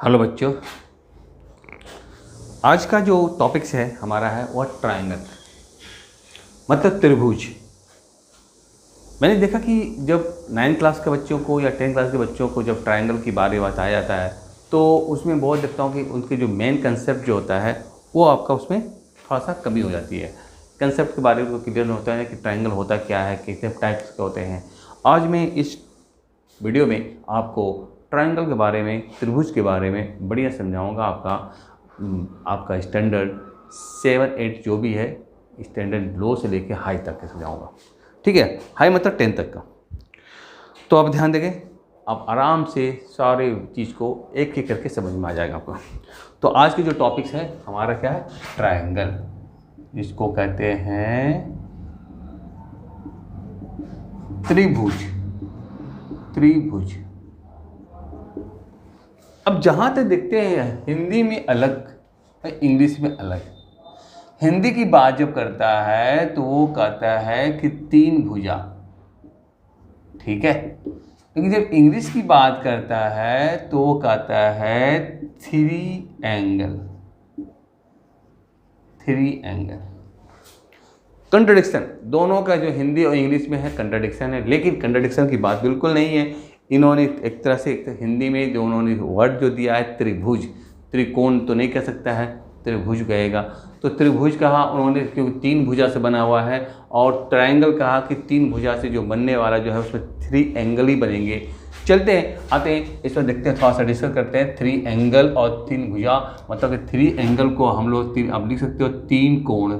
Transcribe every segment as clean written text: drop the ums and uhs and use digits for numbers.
Hello बच्चों, आज का जो टॉपिक्स है हमारा है वह ट्रायंगल मतलब त्रिभुज। मैंने देखा कि जब 9th क्लास के बच्चों को या 10th क्लास के बच्चों को जब ट्रायंगल के बारे में बताया जाता है तो उसमें बहुत देखता हूँ कि उनके जो मेन कंसेप्ट जो होता है वो आपका उसमें थोड़ा सा कमी हो जाती है। कंसेप्ट के बारे में क्लियर होता है कि ट्रायंगल होता क्या है, कितने टाइप्स के होते हैं। आज मैं इस वीडियो में आपको ट्रायंगल के बारे में, त्रिभुज के बारे में बढ़िया समझाऊंगा। आपका स्टैंडर्ड 7-8 जो भी है, स्टैंडर्ड लो से लेके हाई तक के समझाऊंगा। ठीक है, हाई मतलब 10 तक का। तो आप ध्यान देंगे, आप आराम से सारे चीज़ को एक एक करके समझ में आ जाएगा आपको। तो आज की जो टॉपिक्स है हमारा क्या है, ट्रायंगल, जिसको कहते हैं त्रिभुज। त्रिभुज अब जहाँ तक देखते हैं हिंदी में अलग, इंग्लिश में अलग। हिंदी की बात जब करता है तो वो कहता है कि 3 भुजा, ठीक है। लेकिन जब इंग्लिश की बात करता है तो वो कहता है 3 एंगल। 3 एंगल कंट्रडिक्शन, दोनों का जो हिंदी और इंग्लिश में है कंट्रडिक्शन है, लेकिन कंट्रडिक्शन की बात बिल्कुल नहीं है। इन्होंने एक तरह से हिंदी में जो उन्होंने वर्ड जो दिया है त्रिभुज, त्रिकोण तो नहीं कह सकता है, त्रिभुज कहेगा। तो त्रिभुज कहा उन्होंने क्योंकि 3 भुजा से बना हुआ है, और ट्रायंगल कहा कि 3 भुजा से जो बनने वाला जो है उसमें 3 एंगल ही बनेंगे। चलते हैं, आते हैं इसमें देखते हैं, थोड़ा सा डिस्कस करते हैं। 3 एंगल और 3 भुजा मतलब कि 3 एंगल को हम लोग आप लिख सकते हो 3 कोण,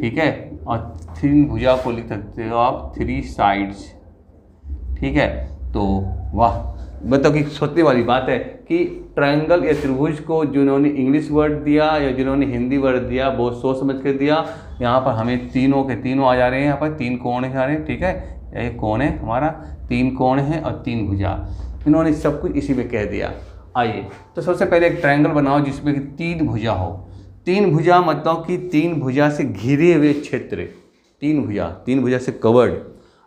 ठीक है। और 3 भुजा को लिख सकते हो आप 3 साइड्स, ठीक है। तो वाह, मतलब कि सोचने वाली बात है कि ट्रायंगल या त्रिभुज को जिन्होंने इंग्लिश वर्ड दिया या जिन्होंने हिंदी वर्ड दिया बहुत सोच समझ कर दिया। यहाँ पर हमें तीनों के तीनों आ जा रहे हैं, यहाँ पर 3 कोण आ रहे हैं, ठीक है। ये कोण है हमारा, 3 कोण है और 3 भुजा, इन्होंने सब कुछ इसी में कह दिया। आइए तो सबसे पहले एक ट्रायंगल बनाओ जिसमें कि 3 भुजा हो। 3 भुजा मतलब कि 3 भुजा से घिरे हुए क्षेत्र, 3 भुजा से कवर्ड।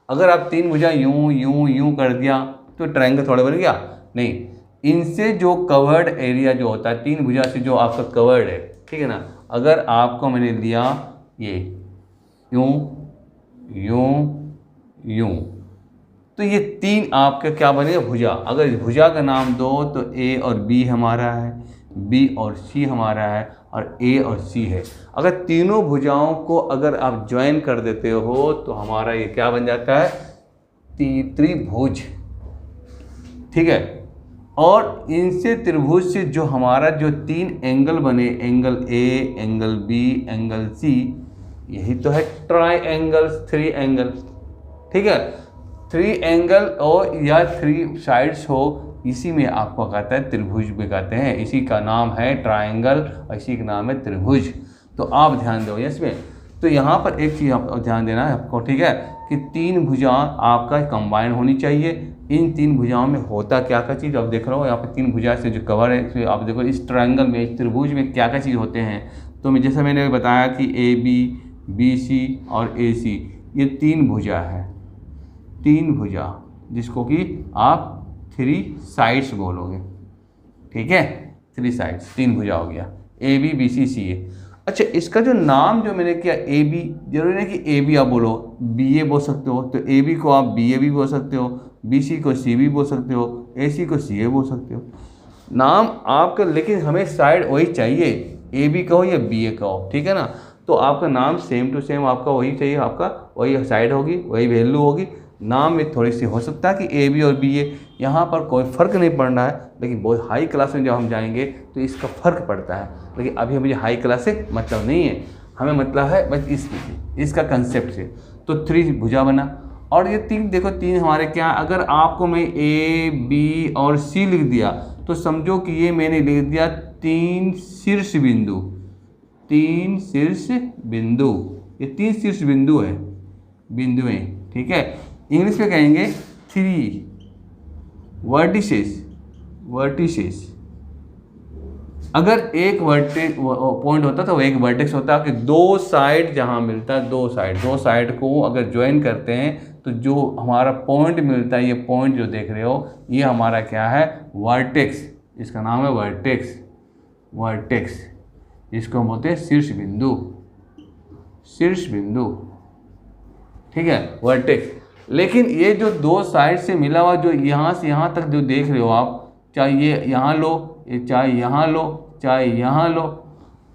अगर आप 3 भुजा यूं यूं यूं कर दिया तो ट्रायंगल थोड़ा बन गया नहीं। इनसे जो कवर्ड एरिया जो होता है 3 भुजा से जो आपका कवर्ड है, ठीक है ना। अगर आपको मैंने दिया ये यूं यूं यूं, तो ये 3 आपका क्या बनेगा, भुजा। अगर इस भुजा का नाम दो तो ए और बी हमारा है, बी और सी हमारा है, और ए और सी है। अगर तीनों भुजाओं को अगर आप ज्वाइन कर देते हो तो हमारा ये क्या बन जाता है, त्रिभुज, ठीक है। और इनसे त्रिभुज से जो हमारा जो 3 एंगल बने, angle A, angle B, angle C, यही तो है ट्रायंगल्स, 3 एंगल, ठीक है। 3 एंगल और या 3 साइड्स हो, इसी में आपको कहता है त्रिभुज में कहते हैं। इसी का नाम है ट्रायंगल और इसी का नाम है त्रिभुज। तो आप ध्यान दो इसमें। तो यहाँ पर एक चीज़ आप ध्यान देना है आपको, ठीक है, कि 3 भुजा आपका कंबाइन होनी चाहिए। इन 3 भुजाओं में होता क्या क्या चीज़ आप देख रहे हो, यहाँ पर 3 भुजा से जो कवर है, इसमें आप देखो इस ट्रायंगल में, इस त्रिभुज में क्या क्या चीज़ होते हैं। तो मैं जैसे मैंने बताया कि ए बी, बी सी और ए सी, ये 3 भुजा है। 3 भुजा जिसको कि आप 3 साइड्स बोलोगे, ठीक है। 3 साइड्स, 3 भुजा हो गया, ए बी बी सी सी ए। अच्छा, इसका जो नाम जो मैंने किया ए बी, जरूरी नहीं कि ए बी आप बोलो, बी ए बोल सकते हो। तो ए बी को आप बी ए भी बोल सकते हो, बी सी को सी भी बोल सकते हो, ए सी को सी ए बोल सकते हो, नाम आपका। लेकिन हमें साइड वही चाहिए, ए बी कहो या बी ए कहो, ठीक है ना। तो आपका नाम सेम टू सेम आपका वही चाहिए, आपका वही साइड होगी, वही वैल्यू होगी। नाम में थोड़ी सी हो सकता है कि ए बी और बी ए, यहाँ पर कोई फ़र्क नहीं पड़ रहा है। लेकिन बहुत हाई क्लास में जब हम जाएंगे तो इसका फ़र्क पड़ता है। लेकिन अभी मुझे हाई क्लास से मतलब नहीं है, हमें मतलब है बस इसका कंसेप्ट से। तो 3 भुजा बना, और ये 3 देखो, 3 हमारे क्या, अगर आपको मैं ए बी और सी लिख दिया तो समझो कि ये मैंने लिख दिया 3 शीर्ष बिंदु। 3 शीर्ष बिंदु, ये 3 शीर्ष बिंदु है, बिंदुएँ, ठीक है। इंग्लिश में कहेंगे 3 वर्टिसेस। वर्टिसेस, अगर एक पॉइंट होता तो एक वर्टेक्स होता कि 2 साइड जहाँ मिलता है, 2 साइड को अगर ज्वाइन करते हैं तो जो हमारा पॉइंट मिलता है, ये पॉइंट जो देख रहे हो ये हमारा क्या है, वर्टेक्स, इसका नाम है वर्टेक्स। वर्टेक्स इसको हम बोलते हैं शीर्ष बिंदु, शीर्ष बिंदु, ठीक है, वर्टेक्स। लेकिन ये जो दो साइड से मिला हुआ, जो यहाँ से यहाँ तक जो देख रहे हो आप, चाहे ये यहाँ लो, चाहे यहाँ लो, चाहे यहाँ लो,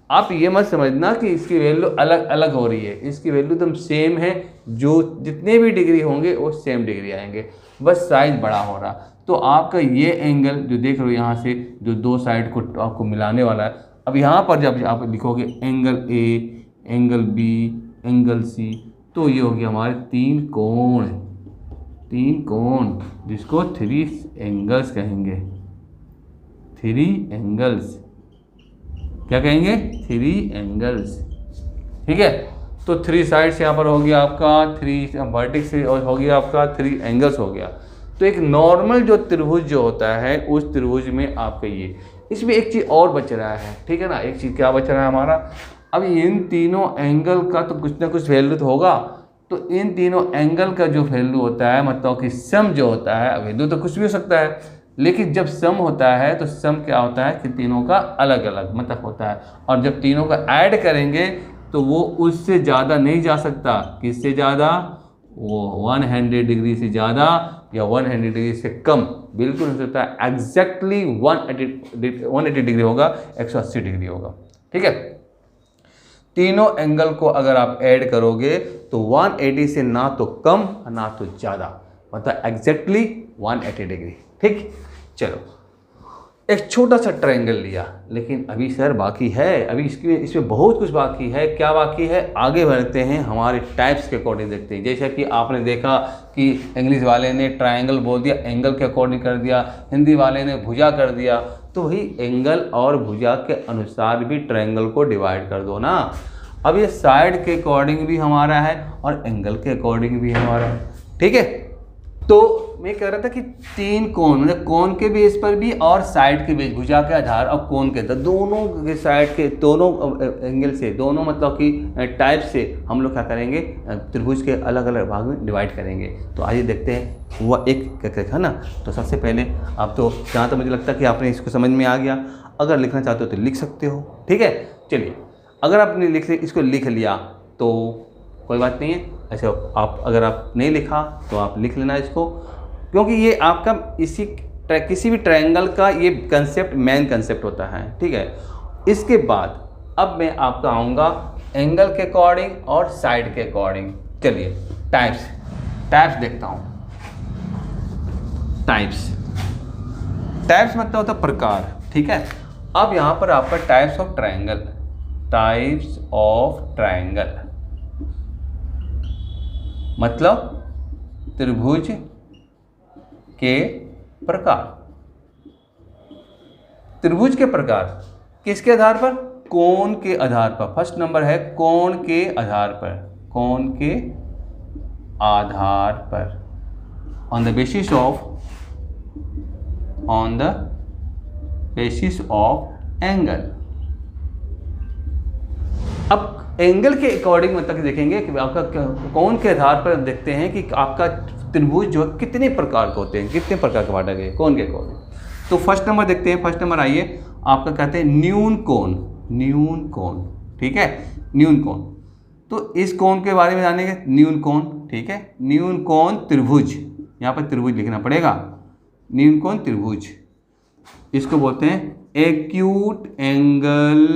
आप ये मत समझना कि इसकी वैल्यू अलग अलग हो रही है। इसकी वैल्यू एकदम सेम है, जो जितने भी डिग्री होंगे वो सेम डिग्री आएंगे, बस साइज बड़ा हो रहा। तो आपका ये एंगल जो देख रहे हो यहाँ से, जो दो साइड को आपको मिलाने वाला है, अब यहाँ पर जब आप लिखोगे angle A, angle B, angle C, तो ये हो गया हमारे तीन कोण, तीन कोण, जिसको थ्री एंगल्स कहेंगे। थ्री एंगल्स क्या कहेंगे? थ्री एंगल्स, ठीक है। तो थ्री साइड्स यहाँ पर हो गया आपका, थ्री वर्टेक्स हो गया आपका, थ्री एंगल्स हो गया। तो एक नॉर्मल जो त्रिभुज जो होता है, उस त्रिभुज में आपका ये, इसमें एक चीज़ और बच रहा है, ठीक है ना। एक चीज़ क्या बच रहा है हमारा, अब इन तीनों एंगल का तो कुछ ना कुछ वैल्यू तो होगा। तो इन तीनों एंगल का जो वैल्यू होता है, मतलब कि सम जो होता है, वैल्यू तो कुछ भी हो सकता है, लेकिन जब सम होता है तो सम क्या होता है कि तीनों का अलग अलग मतलब होता है। और जब तीनों का ऐड करेंगे तो वो उससे ज़्यादा नहीं जा सकता। किससे ज़्यादा? वो 100 डिग्री से ज़्यादा या 100 डिग्री से कम बिल्कुल हो सकता है। एग्जैक्टली 180 डिग्री होगा, 180 डिग्री होगा, ठीक है। तीनों एंगल को अगर आप ऐड करोगे तो 180 से ना तो कम ना तो ज़्यादा, मतलब एग्जैक्टली 180 डिग्री, ठीक। चलो, एक छोटा सा ट्रायंगल लिया, लेकिन अभी सर बाकी है, अभी इसमें बहुत कुछ बाकी है। क्या बाकी है? आगे बढ़ते हैं, हमारे टाइप्स के अकॉर्डिंग देखते हैं। जैसा कि आपने देखा कि इंग्लिश वाले ने ट्रायंगल बोल दिया, एंगल के अकॉर्डिंग कर दिया, हिंदी वाले ने भुजा कर दिया, तो वही एंगल और भुजा के अनुसार भी ट्रायंगल को डिवाइड कर दो ना। अब ये साइड के अकॉर्डिंग भी हमारा है और एंगल के अकॉर्डिंग भी हमारा है, ठीक है। तो मैं कह रहा था कि तीन कोण, मतलब कोण के बेस पर भी और साइड के बेस, भुजा के आधार और कोण के आधार, दोनों के साइड के दोनों एंगल से, दोनों मतलब कि टाइप से हम लोग क्या करेंगे, त्रिभुज के अलग अलग भाग में डिवाइड करेंगे। तो आइए देखते हैं वह एक क्या है ना। तो सबसे पहले आप तो जहाँ तक मुझे लगता है कि आपने इसको समझ में आ गया। अगर लिखना चाहते हो तो लिख सकते हो, ठीक है। चलिए, अगर आपने इसको लिख लिया तो कोई बात नहीं है। ऐसे आप अगर आप नहीं लिखा तो आप लिख लेना इसको, क्योंकि ये आपका किसी भी ट्रायंगल का ये कंसेप्ट मेन कंसेप्ट होता है, ठीक है। इसके बाद अब मैं आपका आऊँगा एंगल के अकॉर्डिंग और साइड के अकॉर्डिंग। चलिए, टाइप्स देखता हूँ। टाइप्स मतलब होता है प्रकार, ठीक है। अब यहाँ पर आपका types of triangle, types of triangle मतलब त्रिभुज के प्रकार। त्रिभुज के प्रकार किसके आधार पर? कोण के आधार पर। फर्स्ट नंबर है कोण के आधार पर, कोण के आधार पर, on the basis of angle. अब एंगल के अकॉर्डिंग मतलब देखेंगे कि आपका कोण के आधार पर देखते हैं कि आपका त्रिभुज जो कितने प्रकार के होते हैं, कितने प्रकार के बांटा गए कोण के अकॉर्डिंग। तो फर्स्ट नंबर देखते हैं। फर्स्ट नंबर आइए, आपका कहते हैं न्यून कोण, न्यून कोण, ठीक है, न्यून कोण। तो इस कोण के बारे में जानेंगे, न्यून कोण, ठीक है। न्यून कोण त्रिभुज, यहाँ पर त्रिभुज लिखना पड़ेगा, न्यून कोण त्रिभुज, इसको बोलते हैं acute angle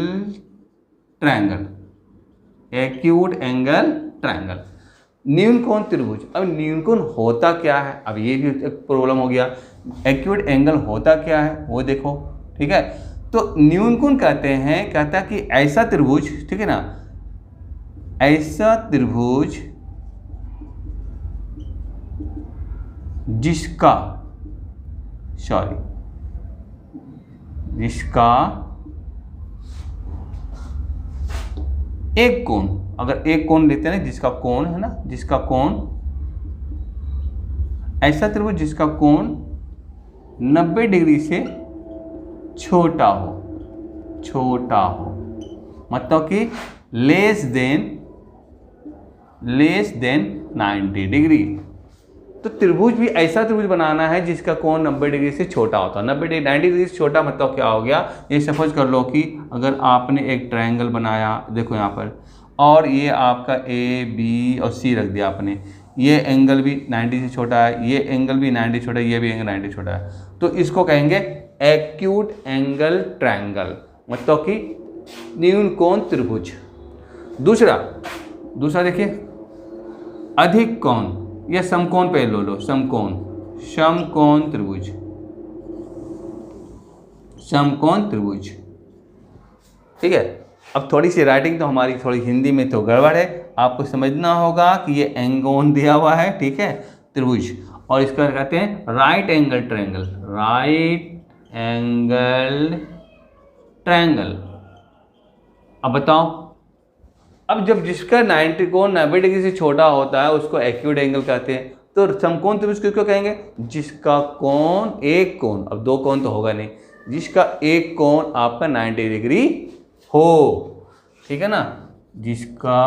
triangle, acute angle triangle, न्यून कोण त्रिभुज। अब न्यून कोण होता क्या है? अब ये भी एक प्रॉब्लम हो गया, एक्यूट एंगल होता क्या है वो देखो, ठीक है। तो न्यून कोण कहते हैं, कहता है कि ऐसा त्रिभुज, ठीक है ना, ऐसा त्रिभुज जिसका एक कोण, अगर एक कोण लेते हैं ना, जिसका कोण है ना, जिसका कोण, ऐसा त्रिभुज जिसका कोण 90 डिग्री से छोटा हो, मतलब कि लेस देन 90 डिग्री, तो त्रिभुज भी ऐसा त्रिभुज बनाना है जिसका कोण 90 डिग्री से छोटा होता है। 90 डिग्री से छोटा मतलब क्या हो गया, ये सपोज कर लो कि अगर आपने एक ट्रायंगल बनाया, देखो यहाँ पर, और ये आपका ए बी और सी रख दिया आपने, ये एंगल भी 90 से छोटा है, ये एंगल भी 90 छोटा है, ये भी एंगल 90 छोटा है, तो इसको कहेंगे एक्यूट एंगल ट्रायंगल, मतलब कि न्यून कोण त्रिभुज। दूसरा देखिए अधिक कोण या समकोण पे लो, समकोण त्रिभुज, ठीक है। अब थोड़ी सी राइटिंग तो हमारी थोड़ी हिंदी में तो गड़बड़ है, आपको समझना होगा कि ये एंगोन दिया हुआ है, ठीक है, त्रिभुज, और इसका कहते हैं राइट एंगल ट्रायंगल। अब बताओ, अब जब जिसका 90 कोण 90 डिग्री से छोटा होता है उसको एक्यूट एंगल कहते हैं। तो समकोण त्रिभुज किसको कहेंगे, जिसका कोण एक कोण, अब दो कोण तो होगा नहीं, जिसका एक कोण आपका 90 डिग्री हो, ठीक है ना, जिसका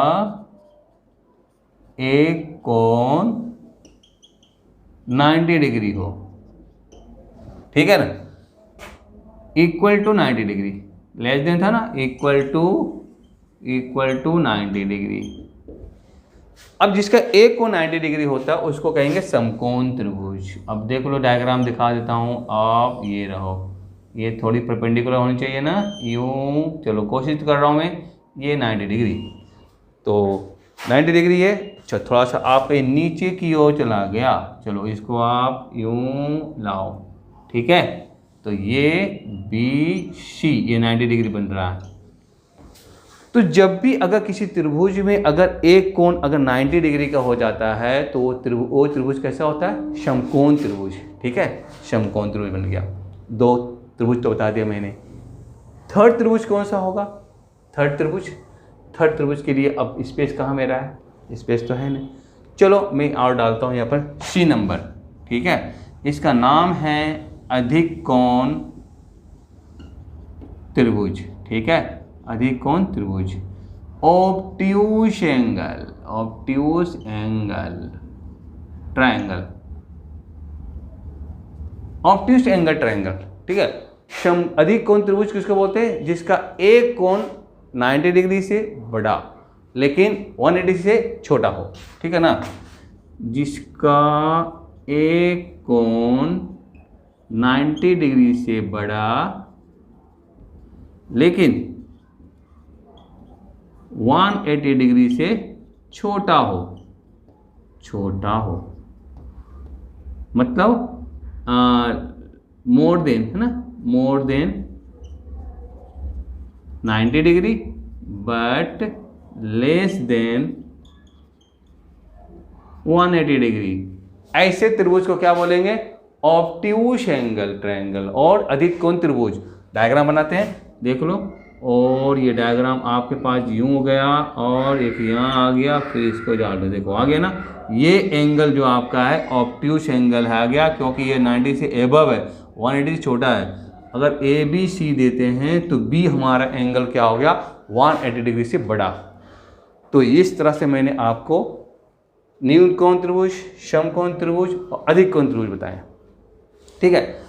एक कोण 90 डिग्री हो, ठीक है ना, equal to 90 degree, less than था ना, इक्वल टू 90 डिग्री। अब जिसका एक कोण 90 डिग्री होता है उसको कहेंगे समकोण त्रिभुज। अब देख लो, डायग्राम दिखा देता हूं, आप ये रहो, ये थोड़ी परपेंडिकुलर होनी चाहिए ना, यूं, चलो कोशिश कर रहा हूं मैं, ये 90 डिग्री, तो 90 डिग्री है, थोड़ा सा आप नीचे की ओर चला गया, चलो इसको आप यूं लाओ, ठीक है, तो ये बी सी, ये 90 डिग्री बन रहा है। तो जब भी अगर किसी त्रिभुज में अगर एक कोण अगर 90 डिग्री का हो जाता है तो वो त्रिभुज कैसा होता है, समकोण त्रिभुज, ठीक है, समकोण त्रिभुज बन गया। दो त्रिभुज तो बता दिया मैंने। थर्ड त्रिभुज कौन सा होगा, थर्ड त्रिभुज के लिए अब स्पेस कहाँ मेरा है, स्पेस तो है नहीं, चलो मैं और डालता हूँ यहाँ पर सी नंबर, ठीक है, इसका नाम है अधिक कोण त्रिभुज, ठीक है, अधिक कोण त्रिभुज, ऑब्ट्यूज एंगल ट्रायंगल, ठीक है। अधिक कोण त्रिभुज किसको बोलते हैं, जिसका एक कोण 90 डिग्री से बड़ा लेकिन 180 से छोटा हो, ठीक है ना, जिसका एक कोण 90 डिग्री से बड़ा लेकिन 180 डिग्री से छोटा हो, मतलब मोर देन, है ना, more than 90 degree but less than 180 degree, ऐसे त्रिभुज को क्या बोलेंगे, ऑब्ट्यूज एंगल ट्रायंगल और अधिक कोण त्रिभुज। डायग्राम बनाते हैं, देख लो, और ये डायग्राम आपके पास यूं हो गया और एक यहाँ आ गया, फिर इसको डाल दो, देखो आ गया ना, ये एंगल जो आपका है ऑब्ट्यूज एंगल है, आ गया, क्योंकि ये 90 से एबव है, 180 से छोटा है। अगर ए बी सी देते हैं तो बी हमारा एंगल क्या हो गया, 180 डिग्री से बड़ा। तो इस तरह से मैंने आपको न्यून कोण त्रिभुज, समकोण त्रिभुज और अधिक कोण त्रिभुज बताया, ठीक है।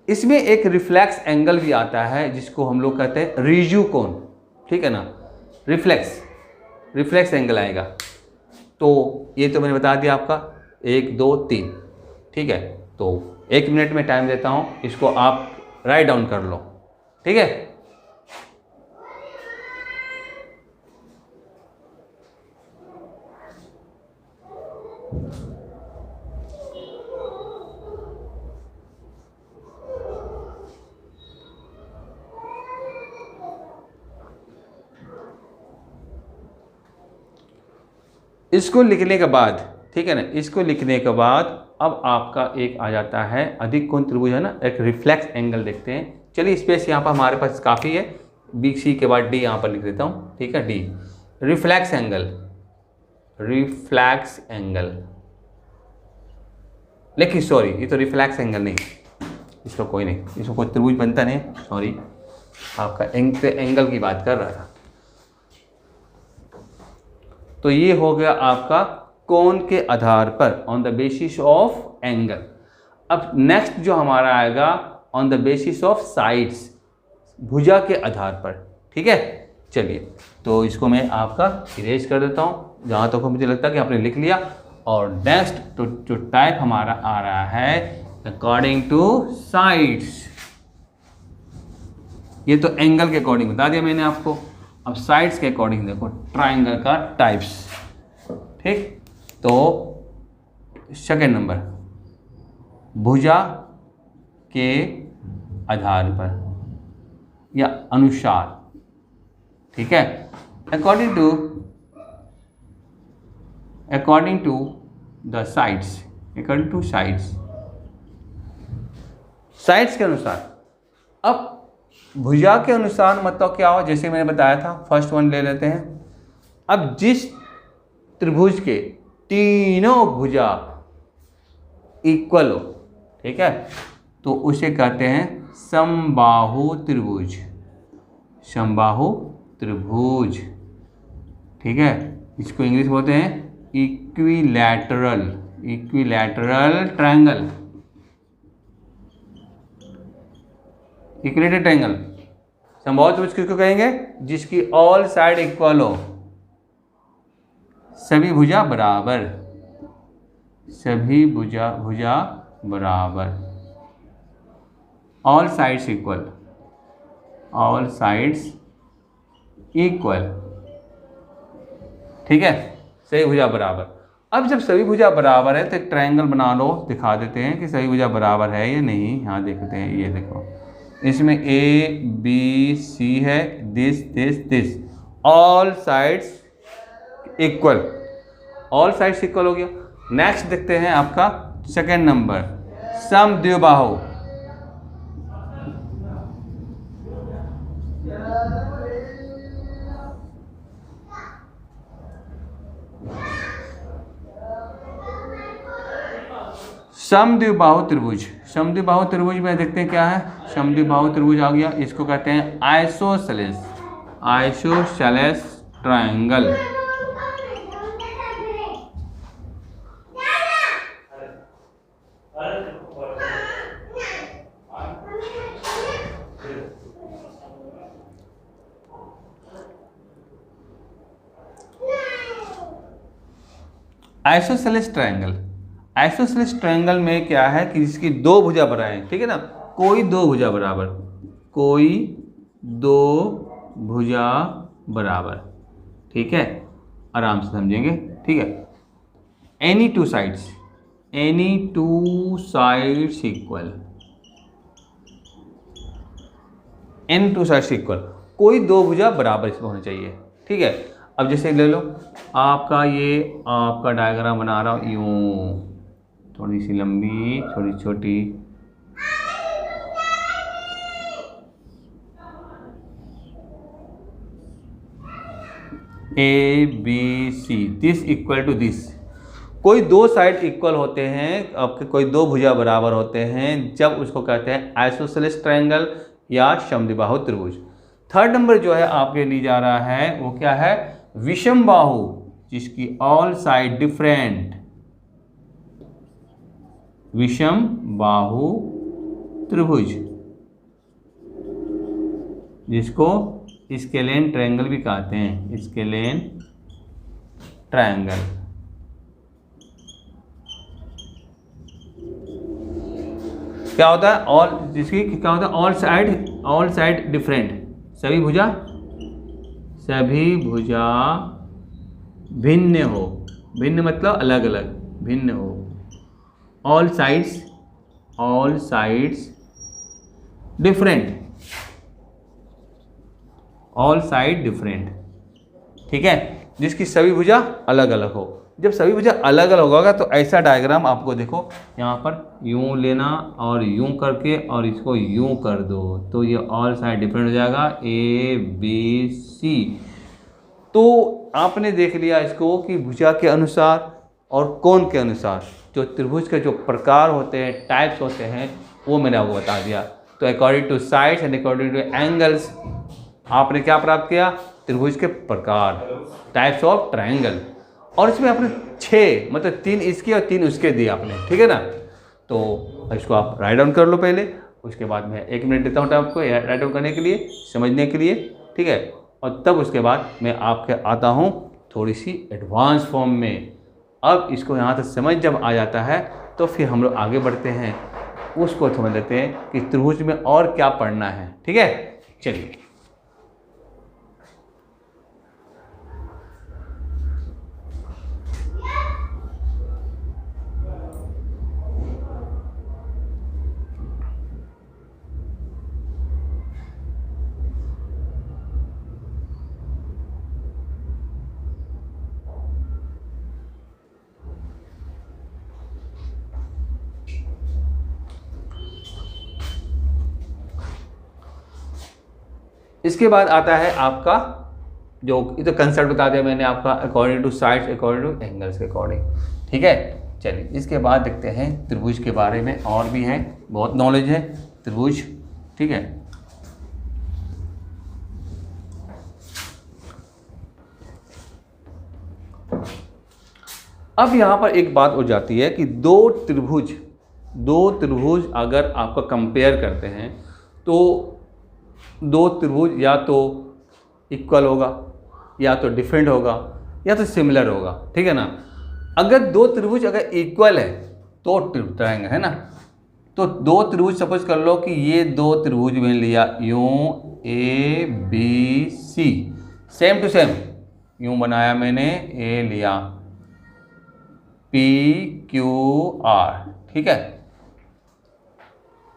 इसमें एक रिफ्लेक्स एंगल भी आता है जिसको हम लोग कहते हैं रिज्यू कोण, ठीक है ना, रिफ्लेक्स एंगल आएगा। तो ये तो मैंने बता दिया आपका 1 2 3, ठीक है। तो 1 मिनट में टाइम देता हूँ, इसको आप राइट डाउन कर लो, ठीक है। इसको लिखने के बाद, ठीक है ना, इसको लिखने के बाद अब आपका एक आ जाता है अधिक कोण त्रिभुज, है ना, एक रिफ्लेक्स एंगल देखते हैं। चलिए स्पेस यहाँ पर हमारे पास काफ़ी है, बी सी के बाद डी यहाँ पर लिख देता हूँ, ठीक है, डी रिफ्लेक्स एंगल, लेकिन सॉरी ये तो रिफ्लेक्स एंगल नहीं, इसको कोई नहीं, इसको कोई त्रिभुज बनता नहीं, सॉरी, आपका एंगल की बात कर रहा था। तो ये हो गया आपका कोण के आधार पर, on the basis of angle. अब नेक्स्ट जो हमारा आएगा on the basis of sides, भुजा के आधार पर। ठीक है, चलिए तो इसको मैं आपका इरेज कर देता हूँ जहाँ तक मुझे लगता है कि आपने लिख लिया। और नेक्स्ट तो जो टाइप हमारा आ रहा है अकॉर्डिंग टू साइड्स, ये तो एंगल के अकॉर्डिंग बता दिया मैंने आपको। अब साइड्स के अकॉर्डिंग देखो ट्राइंगल का टाइप्स। ठीक, तो सेकेंड नंबर भुजा के आधार पर या अनुसार। ठीक है, according to the sides, according to sides, sides के अनुसार। अब भुजा के अनुसार मतलब क्या हो, जैसे मैंने बताया था, फर्स्ट वन ले लेते हैं। अब जिस त्रिभुज के तीनों भुजा इक्वल हो, ठीक है, तो उसे कहते हैं समबाहु त्रिभुज, समबाहु त्रिभुज। ठीक है, इसको इंग्लिश बोलते हैं equilateral, equilateral triangle, equilateral triangle. समबाहु त्रिभुज किसको कहेंगे, जिसकी ऑल साइड इक्वल हो, सभी भुजा बराबर, सभी भुजा बराबर, all sides equal, all sides equal. ठीक है, सभी भुजा बराबर। अब जब सभी भुजा बराबर है तो एक ट्रायंगल बना लो, दिखा देते हैं कि सभी भुजा बराबर है या नहीं। यहाँ देखते हैं, ये देखो इसमें ए बी सी है, this this this, all sides equal, all sides equal हो गया। नेक्स्ट देखते हैं आपका सेकेंड नंबर समद्विबाहु। समद्विबाहु त्रिभुज, समद्विबाहु त्रिभुज में देखते हैं क्या है, समद्विबाहु त्रिभुज आ गया, इसको कहते हैं isosceles, isosceles triangle. Isosceles triangle, isosceles triangle में क्या है कि जिसकी दो भुजा बराबर है। ठीक है ना, कोई दो भुजा बराबर, कोई दो भुजा बराबर। ठीक है, आराम से समझेंगे। ठीक है, any two sides, any two sides equal, any two sides equal, कोई दो भुजा बराबर इसमें होनी चाहिए। ठीक है, अब जैसे ले लो आपका, ये आपका डायग्राम बना रहा हूँ यूं, थोड़ी सी लंबी थोड़ी छोटी, A B C, this equal to this. कोई दो साइड इक्वल होते हैं, आपके कोई दो भुजा बराबर होते हैं, जब उसको कहते हैं आइसोसेलेस ट्रायंगल या समद्विबाहु त्रिभुज। थर्ड नंबर जो है आपके लिए जा रहा है वो क्या है, विषमबाहु, जिसकी ऑल साइड डिफरेंट, विषम बाहु त्रिभुज, जिसको स्केलेन ट्रायंगल भी कहते हैं, स्केलेन ट्रायंगल। क्या होता है, ऑल, जिसकी क्या होता है, ऑल साइड डिफरेंट, सभी भुजा भिन्न हो, भिन्न मतलब अलग अलग, भिन्न हो, all sides different, all side different. ठीक है, जिसकी सभी भुजा अलग अलग हो। जब सभी भुजा अलग अलग होगा तो ऐसा डायग्राम आपको देखो, यहाँ पर यूं लेना और यूं करके और इसको यूं कर दो, तो ये ऑल साइड डिफरेंट हो जाएगा, ए बी सी। तो आपने देख लिया इसको कि भुजा के अनुसार और कोण के अनुसार जो त्रिभुज के जो प्रकार होते हैं, टाइप्स होते हैं, वो मैंने आपको बता दिया। तो according to sides and according two angles आपने क्या प्राप्त किया, त्रिभुज के प्रकार, टाइप्स ऑफ ट्रायंगल। और इसमें आपने 6 मतलब 3 इसके और 3 उसके दिए आपने, ठीक है ना। तो इसको आप राइट डाउन कर लो पहले, उसके बाद मैं 1 मिनट देता हूँ आपको राइट डाउन करने के लिए, समझने के लिए, ठीक है। और तब उसके बाद मैं आपके आता हूँ थोड़ी सी एडवांस फॉर्म में। अब इसको यहाँ तक समझ जब आ जाता है तो फिर हम लोग आगे बढ़ते हैं, उसको समझ लेते हैं कि त्रिभुज में और क्या पढ़ना है, ठीक है। चलिए, इसके बाद आता है आपका जो ये तो कंसेप्ट बता दिया मैंने आपका, according to sides according two angles के अकॉर्डिंग, ठीक है। चलिए, इसके बाद देखते हैं त्रिभुज के बारे में, और भी है बहुत नॉलेज है त्रिभुज, ठीक है। अब यहाँ पर एक बात हो जाती है कि दो त्रिभुज अगर आपका कंपेयर करते हैं तो दो त्रिभुज या तो इक्वल होगा, या तो डिफरेंट होगा, या तो सिमिलर होगा, ठीक है ना। अगर दो त्रिभुज अगर इक्वल है तो ट्रायंगल है ना। तो दो त्रिभुज सपोज कर लो कि ये दो त्रिभुज मैंने लिया यूं ABC, सेम टू सेम यूं बनाया मैंने, ए लिया PQR, ठीक है।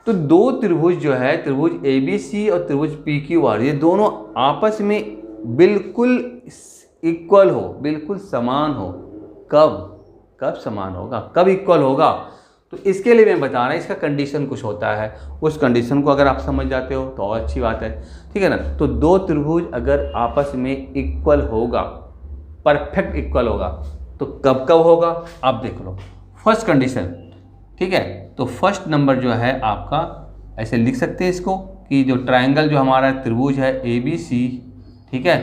तो दो त्रिभुज जो है, त्रिभुज ABC और त्रिभुज PQR, ये दोनों आपस में बिल्कुल इक्वल हो, बिल्कुल समान हो। कब समान होगा, कब इक्वल होगा, तो इसके लिए मैं बता रहा हूँ, इसका कंडीशन कुछ होता है। उस कंडीशन को अगर आप समझ जाते हो तो और अच्छी बात है, ठीक है ना। तो दो त्रिभुज अगर आपस में इक्वल होगा, परफेक्ट इक्वल होगा, तो कब होगा आप देख लो। फर्स्ट कंडीशन, ठीक है। तो फर्स्ट नंबर जो है आपका, ऐसे लिख सकते हैं इसको कि जो ट्रायंगल जो हमारा त्रिभुज है ABC, ठीक है,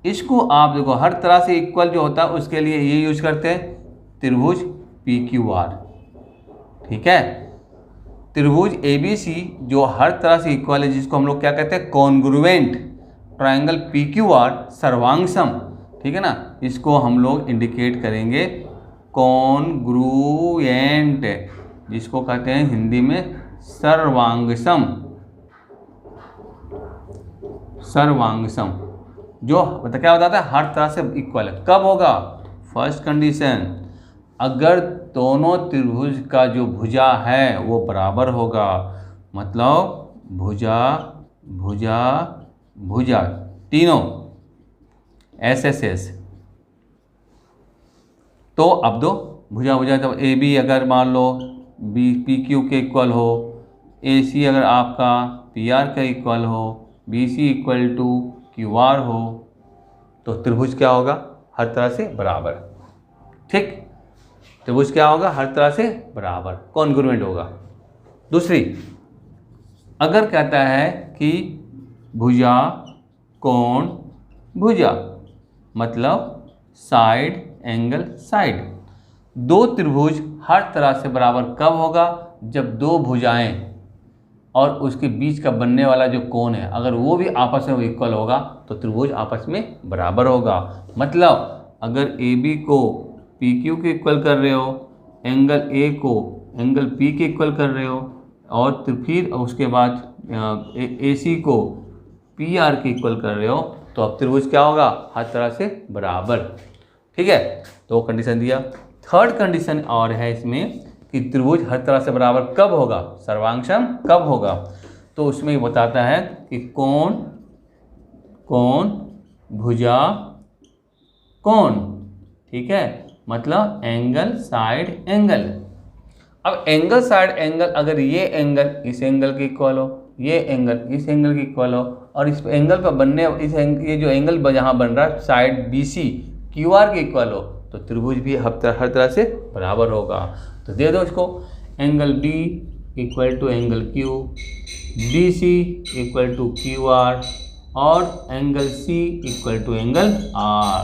इसको आप देखो हर तरह से इक्वल जो होता है उसके लिए ये यूज करते हैं त्रिभुज PQR, ठीक है। त्रिभुज ABC जो हर तरह से इक्वल है, जिसको हम लोग क्या कहते हैं, कॉन्ग्रुएंट। ट्रायंगल PQR सर्वांगसम, ठीक है ना, इसको हम लोग इंडिकेट करेंगे कॉन्ग्रुएंट, जिसको कहते हैं हिंदी में सर्वांगसम। जो मतलब क्या बताता है, हर तरह से इक्वल है। कब होगा, फर्स्ट कंडीशन, अगर दोनों त्रिभुज का जो भुजा है वो बराबर होगा, मतलब भुजा भुजा भुजा तीनों SSS। तो अब दो भुजा जब AB अगर मान लो PQ के इक्वल हो, AC अगर आपका PR का इक्वल हो, BC इक्वल टू QR हो, तो त्रिभुज क्या होगा, हर तरह से बराबर, ठीक। त्रिभुज क्या होगा, हर तरह से बराबर, कॉन्ग्रुएंट होगा। दूसरी, अगर कहता है कि भुजा कोण भुजा, मतलब साइड एंगल साइड, दो त्रिभुज हर तरह से बराबर कब होगा, जब दो भुजाएं और उसके बीच का बनने वाला जो कोण है, अगर वो भी आपस में इक्वल होगा तो त्रिभुज आपस में बराबर होगा। मतलब अगर AB को PQ के इक्वल कर रहे हो, एंगल A को एंगल P के इक्वल कर रहे हो, और फिर उसके बाद AC को PR के इक्वल कर रहे हो, तो अब त्रिभुज क्या होगा, हर तरह से बराबर, ठीक है। तो कंडीशन दिया। थर्ड कंडीशन और है इसमें कि त्रिभुज हर तरह से बराबर कब होगा, सर्वांगसम कब होगा, तो उसमें ये बताता है कि कोण भुजा कोण, ठीक है, मतलब एंगल साइड एंगल। अब एंगल साइड एंगल, अगर ये एंगल इस एंगल के इक्वल हो, ये एंगल इस एंगल के इक्वल हो, और इस एंगल पर बनने ये जो एंगल जहाँ बन रहा है साइड BC QR के इक्वल हो, तो त्रिभुज भी हर तरह से बराबर होगा। तो दे दो इसको, angle B equal to angle Q, BC equal to QR, और angle C equal to angle R।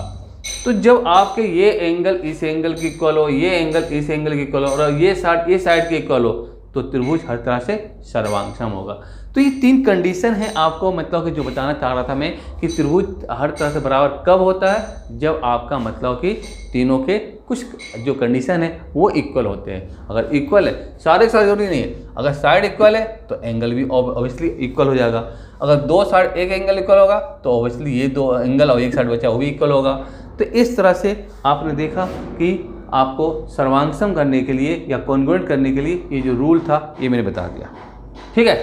तो जब आपके ये एंगल इस एंगल की इक्वल हो, ये एंगल इस एंगल की इक्वल हो और ये साइड की इक्वल हो, तो त्रिभुज हर तरह से सर्वांगसम होगा। तो ये 3 कंडीशन है आपको, मतलब कि जो बताना चाह रहा था मैं कि त्रिभुज हर तरह से बराबर कब होता है, जब आपका मतलब कि तीनों के कुछ जो कंडीशन है वो इक्वल होते हैं। अगर इक्वल है, सारे जरूरी नहीं है, अगर साइड इक्वल है तो एंगल भी ऑब्वियसली इक्वल हो जाएगा। अगर 2 साइड एक एंगल इक्वल होगा तो ऑब्वियसली ये 2 एंगल और एक साइड बचा वो भी इक्वल होगा। तो इस तरह से आपने देखा कि आपको सर्वांगसम करने के लिए या कॉन्ग्रुएंट करने के लिए ये जो रूल था ये मैंने बता दिया, ठीक है।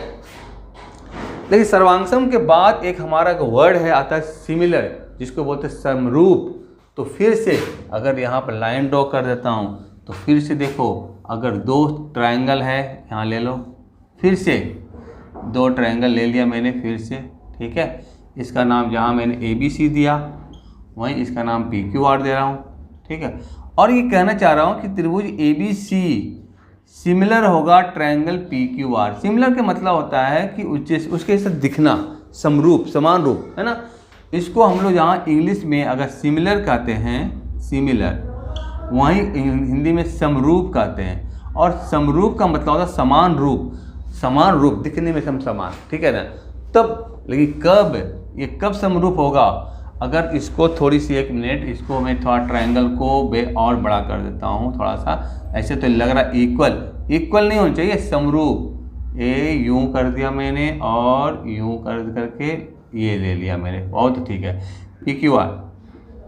लेकिन सर्वांगसम के बाद एक हमारा वर्ड है आता है सिमिलर, जिसको बोलते हैं समरूप। तो फिर से अगर यहाँ पर लाइन ड्रॉ कर देता हूँ तो फिर से देखो, अगर 2 ट्रायंगल है, यहाँ ले लो, फिर से 2 ट्रायंगल ले लिया मैंने फिर से, ठीक है। इसका नाम जहाँ मैंने ABC दिया वहीं इसका नाम PQR दे रहा हूँ, ठीक है। और ये कहना चाह रहा हूँ कि त्रिभुज ABC सिमिलर होगा ट्रायंगल PQR। सिमिलर का मतलब होता है कि उसके साथ दिखना, समरूप, समान रूप, है ना। इसको हम लोग यहाँ इंग्लिश में अगर सिमिलर कहते हैं, सिमिलर, वहीं हिंदी में समरूप कहते हैं। और समरूप का मतलब होता है समान रूप, समान रूप दिखने में समान, ठीक है ना। तब लेकिन कब, ये कब समरूप होगा, अगर इसको थोड़ी सी 1 मिनट, इसको मैं थोड़ा ट्रायंगल को और बड़ा कर देता हूँ थोड़ा सा। ऐसे तो लग रहा है इक्वल नहीं होना चाहिए, समरूप। ये यूं कर दिया मैंने और यूं करके ये ले लिया मैंने, बहुत ठीक है, PQR,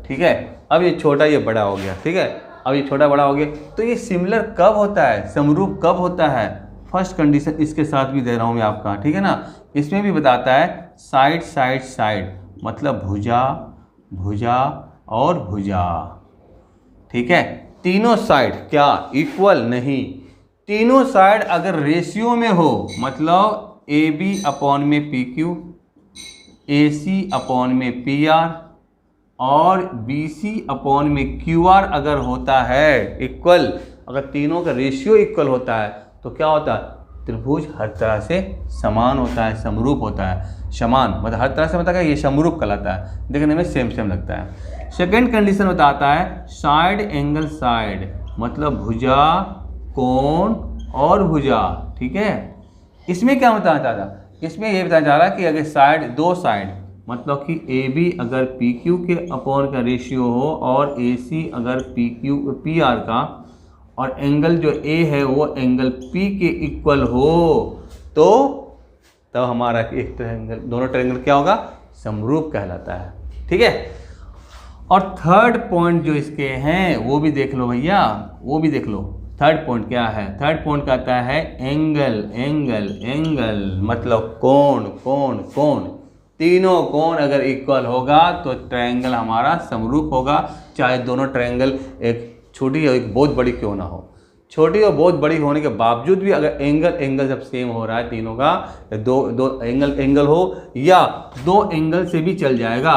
ठीक है। अब ये छोटा ये बड़ा हो गया, ठीक है। अब ये छोटा बड़ा हो गया, तो ये सिमिलर कब होता है, समरूप कब होता है। फर्स्ट कंडीशन इसके साथ भी दे रहा हूँ मैं आपका, ठीक है ना। इसमें भी बताता है साइड साइड साइड, मतलब भुजा भुजा और भुजा, ठीक है। तीनों साइड क्या इक्वल नहीं, तीनों साइड अगर रेशियो में हो, मतलब AB अपॉन में PQ, AC अपॉन में PR और BC अपॉन में QR अगर होता है इक्वल, अगर तीनों का रेशियो इक्वल होता है तो क्या होता है, त्रिभुज हर तरह से समान होता है, समरूप होता है। समान मतलब हर तरह से मतलब ये समरूप कहलाता है, देखने में सेम लगता है। सेकंड कंडीशन बताता है साइड एंगल साइड, मतलब भुजा, कोण और भुजा, ठीक है। इसमें क्या बताना चाहता, इसमें ये बताना चाह रहा है कि अगर साइड, 2 साइड, मतलब कि AB अगर PQ के अपॉन का रेशियो हो और AC अगर PR का, और एंगल जो A है वो एंगल P के इक्वल हो, तो तब हमारा एक ट्रायंगल, दोनों ट्रायंगल क्या होगा, समरूप कहलाता है, ठीक है। और थर्ड पॉइंट जो इसके हैं वो भी देख लो भैया, वो भी देख लो। थर्ड पॉइंट क्या है, थर्ड पॉइंट कहता है एंगल एंगल एंगल, मतलब कोण कोण कोण। तीनों कोण अगर इक्वल होगा तो ट्रायंगल हमारा समरूप होगा, चाहे दोनों ट्रायंगल एक छोटी और एक बहुत बड़ी क्यों ना हो। छोटी और बहुत बड़ी होने के बावजूद भी अगर एंगल जब सेम हो रहा है तीनों का, दो एंगल हो या 2 एंगल से भी चल जाएगा,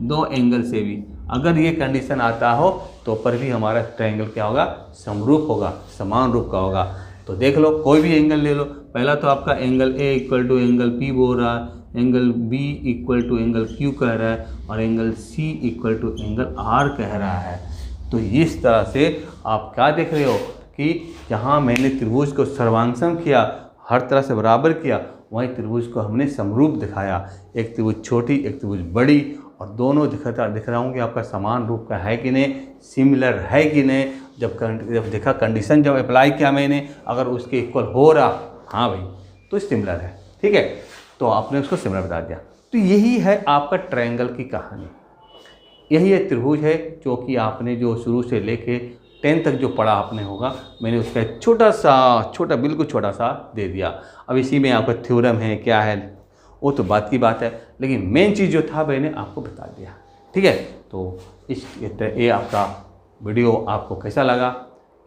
2 एंगल से भी अगर ये कंडीशन आता हो तो पर भी हमारा ट्रायंगल क्या होगा, समरूप होगा, समान रूप का होगा। तो देख लो, कोई भी एंगल ले लो। पहला तो आपका angle A equal to angle P बोल रहा है, angle B equal to angle Q कह रहा है और angle C equal to angle R कह रहा है। तो इस तरह से आप क्या देख रहे हो कि जहाँ मैंने त्रिभुज को सर्वांगसम किया, हर तरह से बराबर किया, वहीं त्रिभुज को हमने समरूप दिखाया। एक त्रिभुज छोटी, एक त्रिभुज बड़ी, और दोनों दिख रहा हूँ कि आपका समान रूप का है कि नहीं, सिमिलर है कि नहीं। जब देखा कंडीशन जब अप्लाई किया मैंने, अगर उसके इक्वल हो रहा, हाँ भाई तो सिमिलर है, ठीक है। तो आपने उसको सिमिलर बता दिया। तो यही है आपका ट्रायंगल की कहानी, यही एक त्रिभुज है जो कि आपने जो शुरू से लेके 10 तक जो पढ़ा आपने होगा, मैंने उसका छोटा बिल्कुल छोटा सा दे दिया। अब इसी में आपका थ्योरम है क्या है वो तो बात की बात है, लेकिन मेन चीज़ जो था मैंने आपको बता दिया, ठीक है। तो ये आपका वीडियो आपको कैसा लगा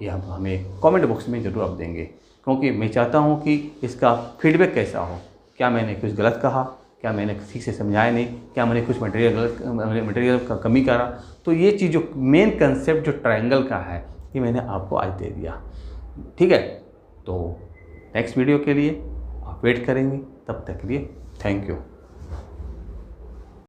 ये आप हमें कमेंट बॉक्स में ज़रूर आप देंगे, क्योंकि मैं चाहता हूँ कि इसका फीडबैक कैसा हो। क्या मैंने कुछ गलत कहा, क्या मैंने ठीक से समझाया नहीं, क्या मैंने कुछ मटेरियल का कमी करा। तो ये चीज़ जो मेन कंसेप्ट जो ट्रायंगल का है ये मैंने आपको आज दे दिया, ठीक है। तो नेक्स्ट वीडियो के लिए आप वेट करेंगे, तब तक के लिए थैंक यू।